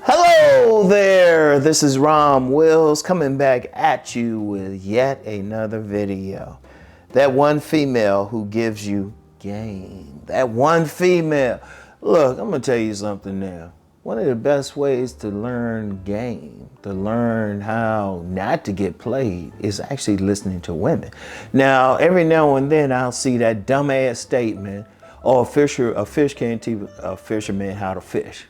Hello there, this is Rom Wills coming back at you with yet another video. That one female who gives you game. That one female. Look, I'm gonna tell you something now. One of the best ways to learn game, to learn how not to get played, is actually listening to women. Now, every now and then I'll see that dumbass statement, oh, a fish can't teach a fisherman how to fish.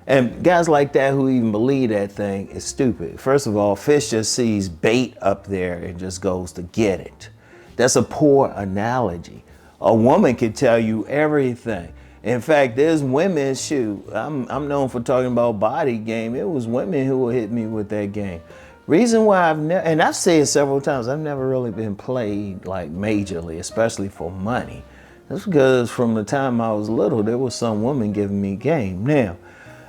And guys like that who even believe that thing is stupid. First of all, fish just sees bait up there and just goes to get it. That's a poor analogy. A woman can tell you everything. In fact, there's women, shoot, I'm known for talking about body game. It was women who would hit me with that game. Reason why and I've said it several times, I've never really been played like majorly, especially for money. That's because from the time I was little, there was some woman giving me game. Now,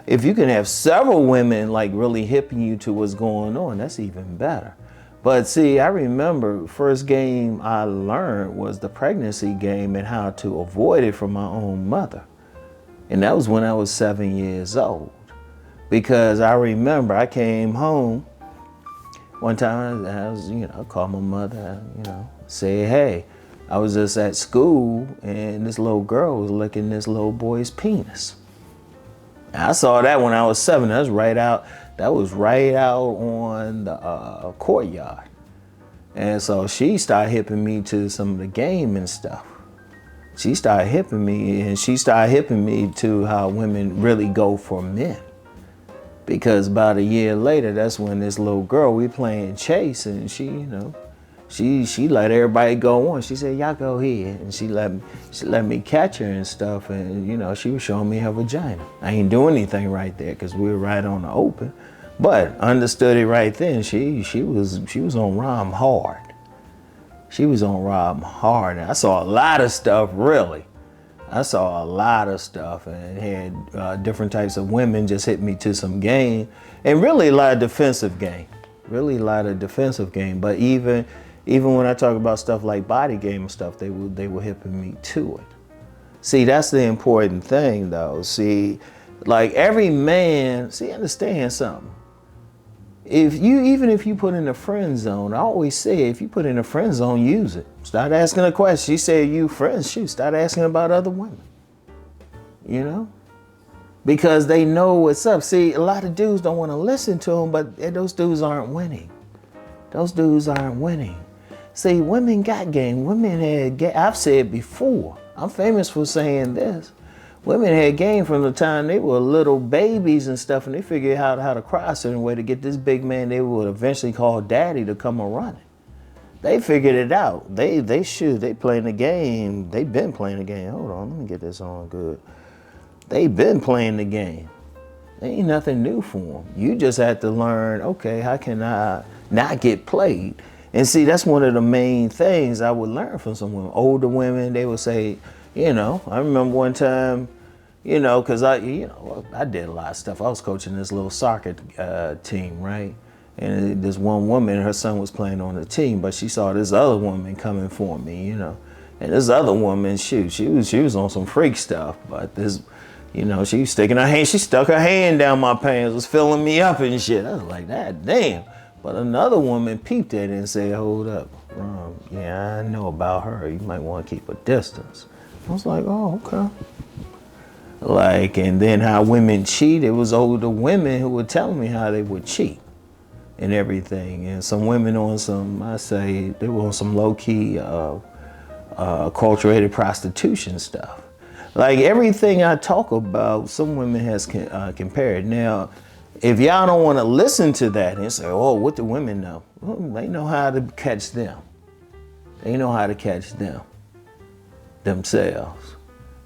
if you can have several women like really hipping you to what's going on, that's even better. But see, I remember first game I learned was the pregnancy game and how to avoid it from my own mother. And that was when I was 7 years old. Because I remember I came home one time, I called my mother, say, hey, I was just at school and this little girl was licking this little boy's penis. I saw that when I was 7. That was right out on the courtyard. And so she started hipping me to some of the game and stuff. She started hipping me to how women really go for men. Because about a year later, that's when this little girl, we playing chase, and she let everybody go on. She said, y'all go ahead. And she let me catch her and stuff. And, she was showing me her vagina. I ain't doing anything right there because we were right on the open. But understood it right then. She was on Rom hard. She was on Rom hard. And I saw a lot of stuff, really. I saw a lot of stuff and had different types of women just hit me to some game. And really a lot of defensive game. But even when I talk about stuff like body game and stuff, they were hipping me to it. See, that's the important thing though. See, like every man, understand something. Even if you put in a friend zone, I always say, if you put in a friend zone, use it. Start asking a question. She said, you friends, shoot, start asking about other women. Because they know what's up. See, a lot of dudes don't want to listen to them, but those dudes aren't winning. See, women got game. Women had game. I've said before, I'm famous for saying this. Women had game from the time they were little babies and stuff, and they figured out how to cry a certain way to get this big man they would eventually call daddy to come a running. They figured it out. They playing the game. They've been playing the game. Hold on, let me get this on good. They've been playing the game. There ain't nothing new for them. You just have to learn, okay, how can I not get played? And see, that's one of the main things I would learn from some women. Older women, they would say, I remember one time, because I did a lot of stuff. I was coaching this little soccer team, right? And this one woman, her son was playing on the team, but she saw this other woman coming for me, And this other woman, she was on some freak stuff, but this, she was sticking her hand, she stuck her hand down my pants, was filling me up and shit. I was like, that damn. But another woman peeped at it and said, hold up, Rom, yeah, I know about her. You might want to keep a distance. I was like, oh, okay. And then how women cheat, it was older women who would tell me how they would cheat and everything. And some women on they were on some low-key acculturated prostitution stuff. Like everything I talk about, some women has compared. Now, if y'all don't want to listen to that and say, oh, what do women know? Well, they know how to catch them. Themselves.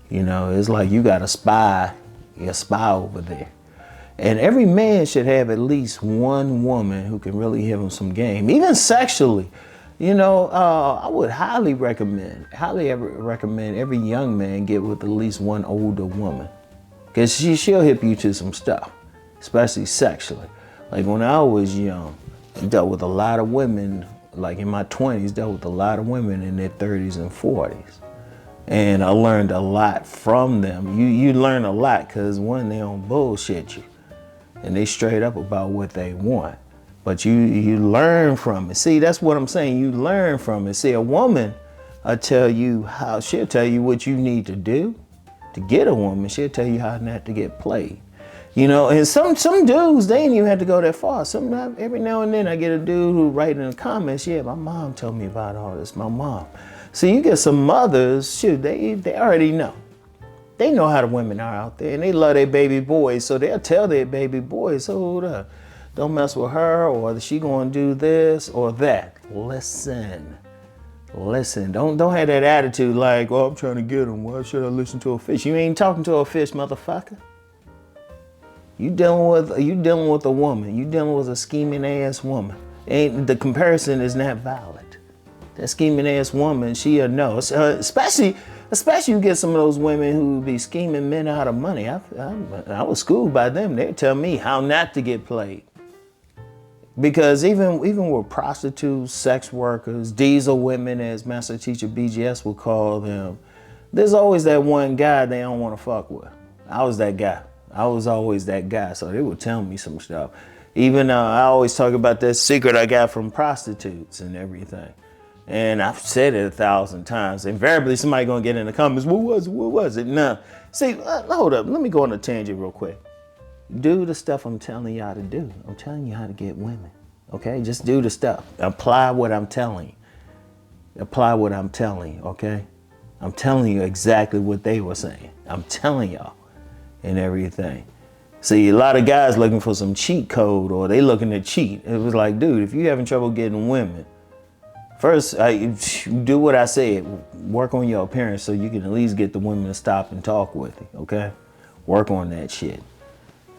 It's like you got a spy over there. And every man should have at least one woman who can really give him some game, even sexually. I would highly recommend every young man get with at least one older woman. Because she'll hip you to some stuff, especially sexually. Like when I was young, I dealt with a lot of women like in my 20s, dealt with a lot of women in their 30s and 40s. And I learned a lot from them. You learn a lot because one, they don't bullshit you. And they straight up about what they want. But you learn from it. See, that's what I'm saying. You learn from it. See, a woman, she'll tell you what you need to do to get a woman. She'll tell you how not to get played. You know, and some dudes, they ain't even have to go that far. Sometimes, every now and then, I get a dude who write in the comments, yeah, my mom told me about all this, my mom. So you get some mothers, shoot, they already know. They know how the women are out there, and they love their baby boys, so they'll tell their baby boys, hold up, don't mess with her, or she gonna do this or that. Listen, don't have that attitude like, oh, I'm trying to get him, why should I listen to a fish? You ain't talking to a fish, motherfucker. You dealing with a woman. You dealing with a scheming ass woman. The comparison is not valid. That scheming ass woman, she'll know. Especially you get some of those women who be scheming men out of money. I was schooled by them. They tell me how not to get played. Because even with prostitutes, sex workers, diesel women, as Master Teacher BGS would call them, there's always that one guy they don't want to fuck with. I was that guy. I was always that guy, so they would tell me some stuff. Even I always talk about that secret I got from prostitutes and everything. And I've said it 1,000 times. Invariably, somebody gonna get in the comments, what was it? No. See, hold up, let me go on a tangent real quick. Do the stuff I'm telling y'all to do. I'm telling you how to get women, okay? Just do the stuff. Apply what I'm telling you. Apply what I'm telling you, okay? I'm telling you exactly what they were saying. I'm telling y'all. And everything. See, a lot of guys looking for some cheat code, or they looking to cheat. It was like, dude, if you're having trouble getting women, first, do what I said. Work on your appearance so you can at least get the women to stop and talk with you, okay? Work on that shit.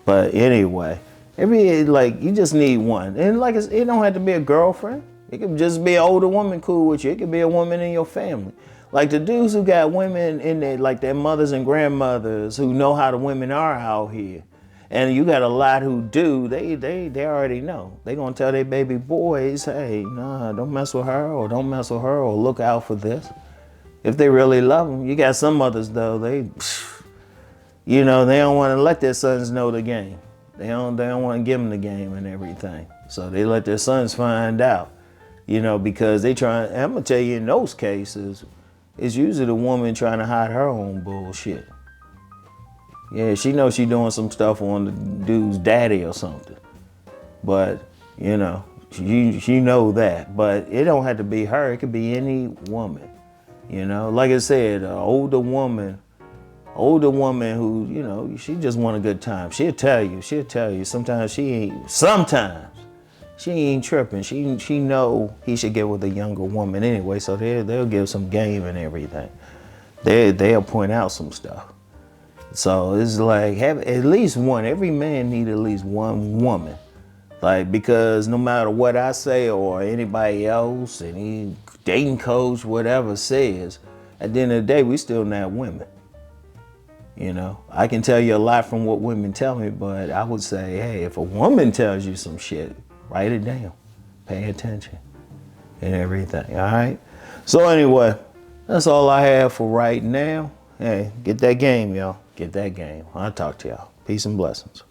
But anyway, you just need one. And like, it don't have to be a girlfriend. It could just be an older woman cool with you. It could be a woman in your family. Like the dudes who got women in there, like their mothers and grandmothers who know how the women are out here. And you got a lot who do, they already know. They gonna tell their baby boys, hey, nah, don't mess with her, or don't mess with her, or look out for this. If they really love them. You got some mothers though, they don't wanna let their sons know the game. They don't wanna give them the game and everything. So they let their sons find out, because they try, I'm gonna tell you in those cases, it's usually the woman trying to hide her own bullshit. Yeah, she knows she doing some stuff on the dude's daddy or something. But, she know that. But it don't have to be her. It could be any woman. Like I said, an older woman who, she just want a good time. She'll tell you. Sometimes she ain't tripping. She know he should get with a younger woman anyway, so they'll give some game and everything. They'll point out some stuff. So it's like, have at least one. Every man need at least one woman. Like, because no matter what I say or anybody else, any dating coach, whatever says, at the end of the day, we still not women. I can tell you a lot from what women tell me, but I would say, hey, if a woman tells you some shit, write it down, pay attention and everything, all right? So anyway, that's all I have for right now. Hey, get that game, y'all. Get that game. I'll talk to y'all. Peace and blessings.